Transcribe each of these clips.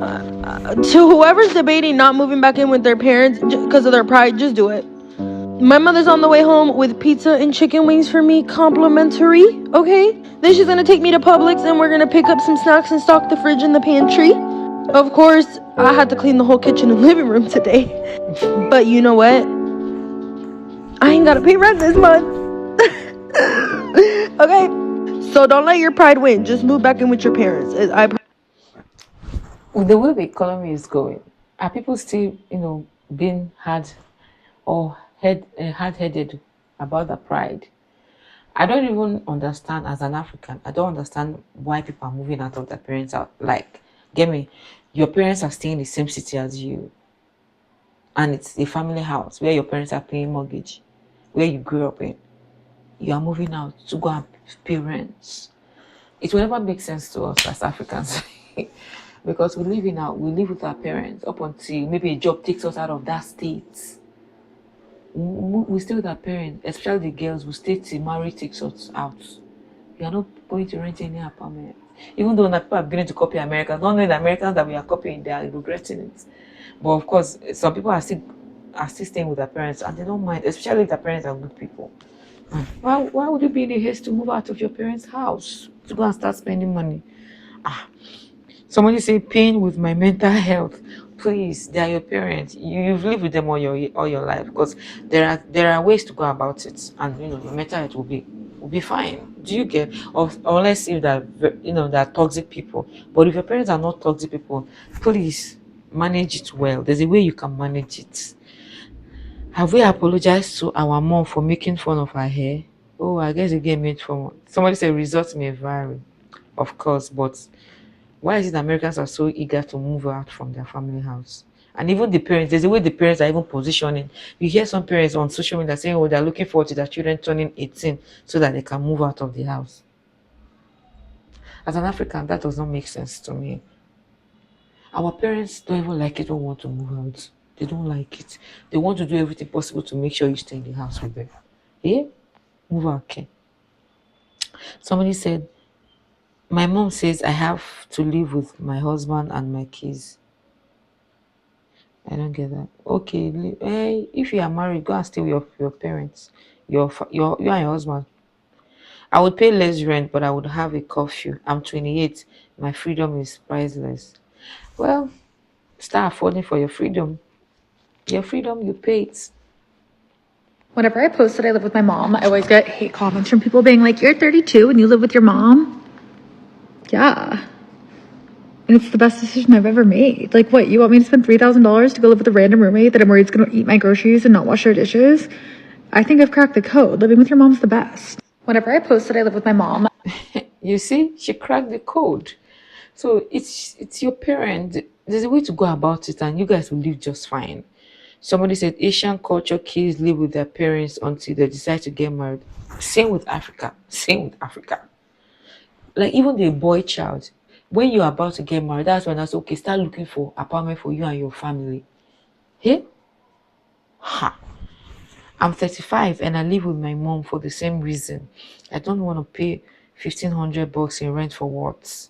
To whoever's debating not moving back in with their parents because of their pride, just do it. My mother's on the way home with pizza and chicken wings for me, complimentary, okay? Then she's gonna take me to Publix and we're gonna pick up some snacks and stock the fridge and the pantry. Of course, I had to clean the whole kitchen and living room today. But you know what? I ain't gotta pay rent this month. Okay? So don't let your pride win. Just move back in with your parents. With the way the economy is going, are people still, being hard-headed about the pride? I don't even understand as an African. I don't understand why people are moving out of their parents' house. Like, get me, your parents are staying in the same city as you, and it's a family house where your parents are paying mortgage, where you grew up in. You are moving out to go and pay rent. It will never make sense to us as Africans. Because we live with our parents up until maybe a job takes us out of that state. We stay with our parents, especially the girls. We stay till marriage takes us out. You are not going to rent any apartment. Even though people are beginning to copy Americans, not knowing the Americans that we are copying, they are regretting it. But of course, some people are still staying with their parents and they don't mind, especially if their parents are good people. Why would you be in a haste to move out of your parents' house to go and start spending money? Somebody say pain with my mental health. Please, they are your parents. You've lived with them all your life, because there are ways to go about it, and your mental health will be fine. Do you get? Or unless if that that are toxic people. But if your parents are not toxic people, please manage it well. There's a way you can manage it. Have we apologized to our mom for making fun of her hair? Oh, I guess you get made fun. Somebody said results may vary, of course, but why is it Americans are so eager to move out from their family house? And even the parents, there's a way the parents are even positioning. You hear some parents on social media saying, oh, they're looking forward to their children turning 18 so that they can move out of the house. As an African, that does not make sense to me. Our parents don't even like it, don't want to move out. They don't like it. They want to do everything possible to make sure you stay in the house with them. Yeah? Move out, okay. Somebody said, my mom says I have to live with my husband and my kids. I don't get that. Okay, hey, if you are married, go and stay with your parents, you and your husband. I would pay less rent, but I would have a curfew. I'm 28. My freedom is priceless. Well, start affording for your freedom. Your freedom, you pay it. Whenever I post that I live with my mom, I always get hate comments from people being like, "You're 32 and you live with your mom?" Yeah. And it's the best decision I've ever made. Like, what, you want me to spend $3,000 to go live with a random roommate that I'm worried is going to eat my groceries and not wash their dishes? I think I've cracked the code. Living with your mom's the best. Whenever I post that I live with my mom, You see, she cracked the code. So it's your parent. There's a way to go about it, and you guys will live just fine. Somebody said Asian culture kids live with their parents until they decide to get married. Same with Africa. Same with Africa. Like even the boy child, when you're about to get married, that's when I say, okay, start looking for apartment for you and your family. Hey, ha! I'm 35 and I live with my mom for the same reason. I don't want to pay $1,500 in rent for what?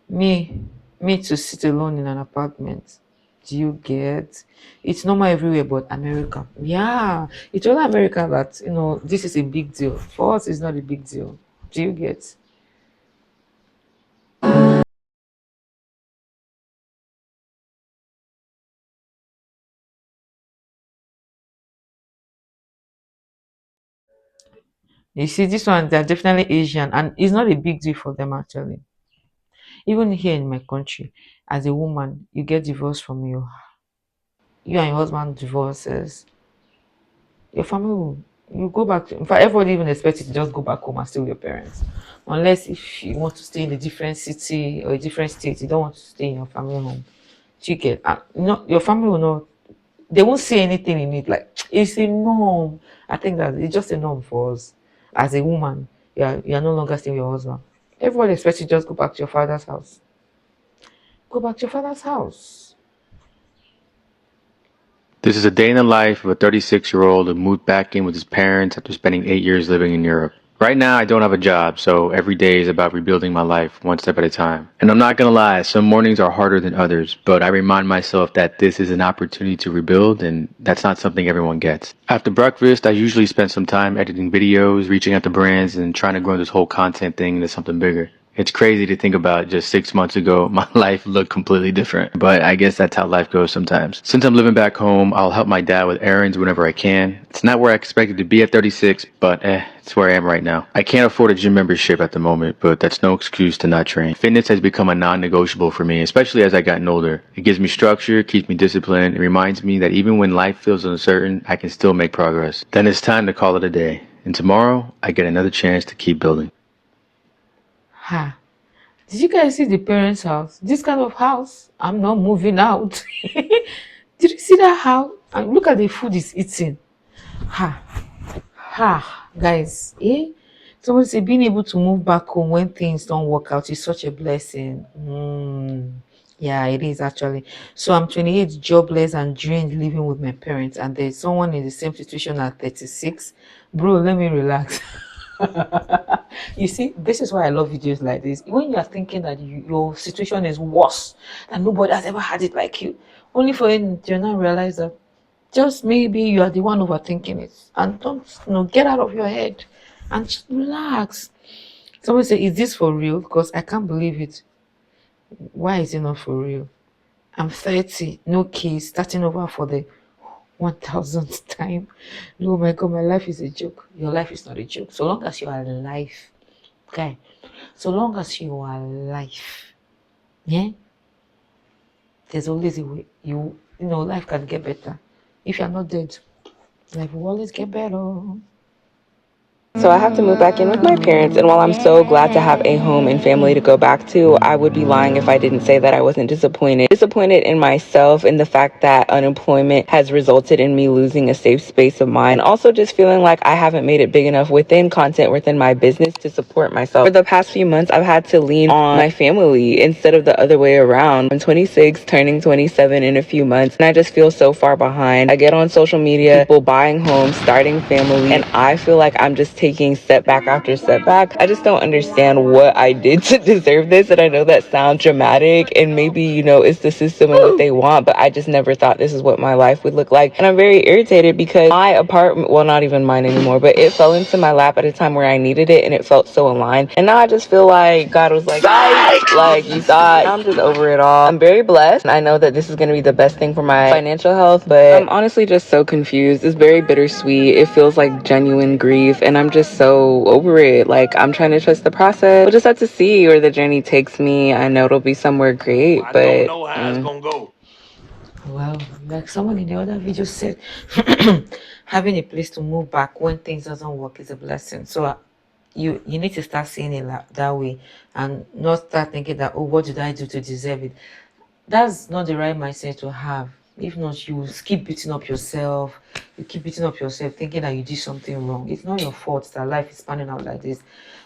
Me, me to sit alone in an apartment. Do you get? It's normal everywhere but America. Yeah, it's only America that this is a big deal. For us, it's not a big deal. Do you get? You see, this one, they're definitely Asian, and it's not a big deal for them actually. Even here in my country, as a woman, you get divorced from you and your husband divorces, your family will you go back to, in fact, everybody even expects you to just go back home and stay with your parents. Unless if you want to stay in a different city or a different state, you don't want to stay in your family home. Do you get? Your family will not. They won't see anything in it. Like it's a norm. I think that it's just a norm for us. As a woman, you're no longer staying with your husband. Everybody expects you to just go back to your father's house. Go back to your father's house. This is a day in the life of a 36-year-old who moved back in with his parents after spending 8 years living in Europe. Right now, I don't have a job, so every day is about rebuilding my life one step at a time. And I'm not gonna lie, some mornings are harder than others, but I remind myself that this is an opportunity to rebuild, and that's not something everyone gets. After breakfast, I usually spend some time editing videos, reaching out to brands, and trying to grow this whole content thing into something bigger. It's crazy to think about just 6 months ago, my life looked completely different, but I guess that's how life goes sometimes. Since I'm living back home, I'll help my dad with errands whenever I can. It's not where I expected to be at 36, but it's where I am right now. I can't afford a gym membership at the moment, but that's no excuse to not train. Fitness has become a non-negotiable for me, especially as I gotten older. It gives me structure, keeps me disciplined, it reminds me that even when life feels uncertain, I can still make progress. Then it's time to call it a day. And tomorrow, I get another chance to keep building. Ha. Did you guys see the parents' house? This kind of house, I'm not moving out. Did you see that house? And look at the food it's eating. Ha. Ha. Guys, eh? Somebody say being able to move back home when things don't work out is such a blessing. Yeah, it is actually. So I'm 28, jobless and drained, living with my parents, and there's someone in the same situation at 36. Bro, let me relax. You see, this is why I love videos like this. When you are thinking that your situation is worse and nobody has ever had it like you, only for you to now realize that just maybe you are the one overthinking it. And don't, get out of your head and just relax. Someone say, is this for real? Because I can't believe it. Why is it not for real? I'm 30, no kids, starting over for the 1000th time. Oh my god, my life is a joke. Your life is not a joke. So long as you are alive, okay? So long as you are alive, yeah, there's always a way. Life can get better. If you're not dead, life will always get better. So I have to move back in with my parents, and while I'm so glad to have a home and family to go back to, I would be lying if I didn't say that I wasn't disappointed. Disappointed in myself and the fact that unemployment has resulted in me losing a safe space of mind, and also just feeling like I haven't made it big enough within content within my business to support myself. For the past few months, I've had to lean on my family instead of the other way around. I'm 26, turning 27 in a few months, and I just feel so far behind. I get on social media, people buying homes, starting family, and I feel like I'm just taking setback after setback. I just don't understand what I did to deserve this. And I know that sounds dramatic and maybe, it's the system and what they want, but I just never thought this is what my life would look like. And I'm very irritated because my apartment, well, not even mine anymore, but it fell into my lap at a time where I needed it and it felt so aligned. And now I just feel like God was like, like you thought. I'm just over it all. I'm very blessed. I know that this is going to be the best thing for my financial health, but I'm honestly just so confused. It's very bittersweet. It feels like genuine grief, and I'm just so over it. Like, I'm trying to trust the process. We'll just have to see where the journey takes me. I know it'll be somewhere great, but I don't know how it's gonna go. Well, like someone in the other video said, having a place to move back when things doesn't work is a blessing. So you need to start seeing it that way, and not start thinking that, oh, what did I do to deserve it? That's not the right mindset to have. If not, you keep beating up yourself. You keep beating up yourself, thinking that you did something wrong. It's not your fault that life is panning out like this.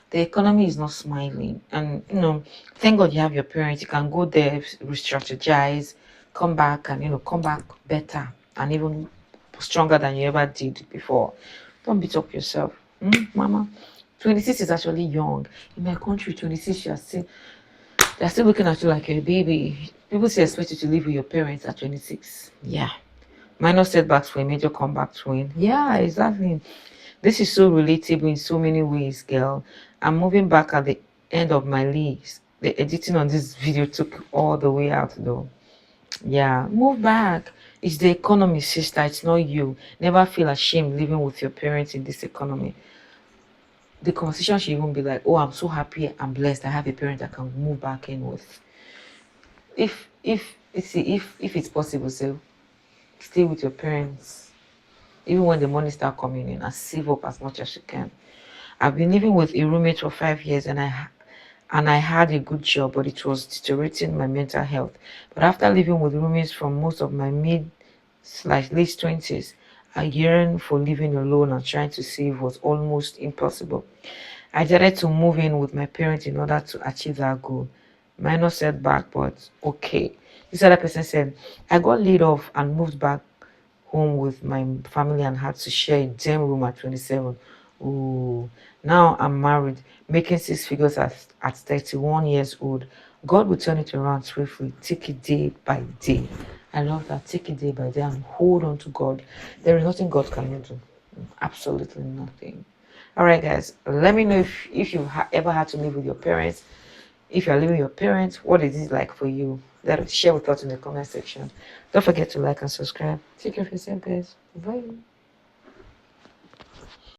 The economy is not smiling, and thank God you have your parents. You can go there, re-strategize, come back, and come back better and even stronger than you ever did before. Don't beat up yourself, mama. 26 is actually young. In my country, 26, they're still looking at you like you're a baby. People still expect you to live with your parents at 26. Yeah. Minor setbacks for a major comeback twin. Yeah, exactly. This is so relatable in so many ways, girl. I'm moving back at the end of my leaves. The editing on this video took all the way out though. Yeah, move back. It's the economy, sister. It's not you. Never feel ashamed living with your parents in this economy. The conversation should even be like, oh, I'm so happy, I'm blessed, I have a parent I can move back in with. If it's possible, so stay with your parents even when the money start coming in, and save up as much as you can. I've been living with a roommate for 5 years, and I had a good job, but it was deteriorating my mental health. But after living with roommates from most of my mid/late 20s, a yearn for living alone and trying to save was almost impossible. I decided to move in with my parents in order to achieve that goal. Minor setback, but okay. This other person said, I got laid off and moved back home with my family and had to share a damn room at 27. Oh, now I'm married, making six figures at 31 years old. God will turn it around swiftly. Take it day by day. I love that. Take it day by day and hold on to God. There is nothing God cannot do. Absolutely nothing. All right, guys. Let me know if you've ever had to live with your parents. If you're living with your parents, what is it like for you? Share with us in the comment section. Don't forget to like and subscribe. Take care of yourself, guys. Bye.